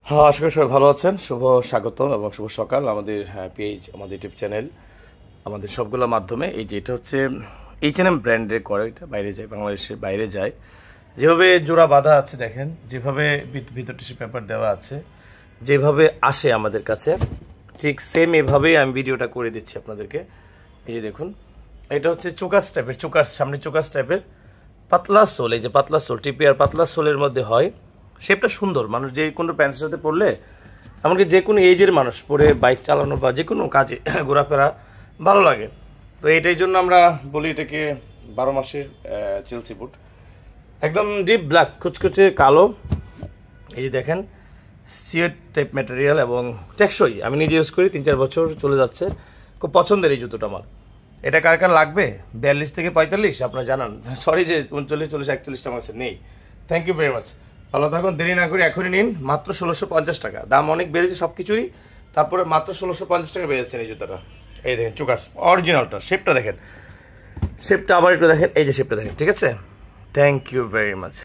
হ্যাঁ, আশা করি সবাই ভালো আছেন। শুভ স্বাগতম এবং শুভ সকাল আমাদের পেজ, আমাদের ইউটিউব চ্যানেল, আমাদের সবগুলোর মাধ্যমে। এই যে এটা হচ্ছে H&M ব্র্যান্ডের করে, এটা বাইরে যায়, বাংলাদেশের বাইরে যায়। যেভাবে জোড়া বাঁধা আছে দেখেন, যেভাবে ভিতর টিস্যু পেপার দেওয়া আছে, যেভাবে আসে আমাদের কাছে, ঠিক সেম এভাবেই আমি ভিডিওটা করে দিচ্ছি আপনাদেরকে। এই যে দেখুন, এটা হচ্ছে চোকাস টাইপের, চোকাস সামনে চোকাস টাইপের পাতলা সোল। এই যে পাতলা সোল, টিপি আর পাতলা সোলের মধ্যে হয়। শেপটা সুন্দর, মানুষ যে কোনো প্যান্টের সাথে পরলে, এমনকি যে কোনো এজের মানুষ পরে বাইক চালানো বা যে কোনো কাজে ঘোরাফেরা ভালো লাগে। তো এইটাই জন্য আমরা বলি এটাকে 12 মাসের চেলসি বুট। একদম ডিপ ব্ল্যাক, কুচকুচে কালো। এই যে দেখেন, সিয়েট টাইপ ম্যাটেরিয়াল এবং টেকসই। আমি নিজে ইউজ করি, 3-4 বছর চলে যাচ্ছে। খুব পছন্দের এই জুতোটা আমার। এটা কার কার লাগবে? 42 থেকে 45 আপনারা জানান। সরি যে 39, 40, 41টা আমার কাছে নেই। Thank you very much. ভালো থাকুন, দেরি না করে এখনই নিন। মাত্র 1650 টাকা। দাম অনেক বেড়েছে সব কিছুই, তারপরে মাত্র 1650 টাকা বেড়েছেন এই জুতোটা। এই দেখেন চোকাস অরিজিনালটা, শেপটা দেখেন, শেপটা আবার একটু দেখেন, এই যে শেপটা দেখেন, ঠিক আছে? Thank you very much.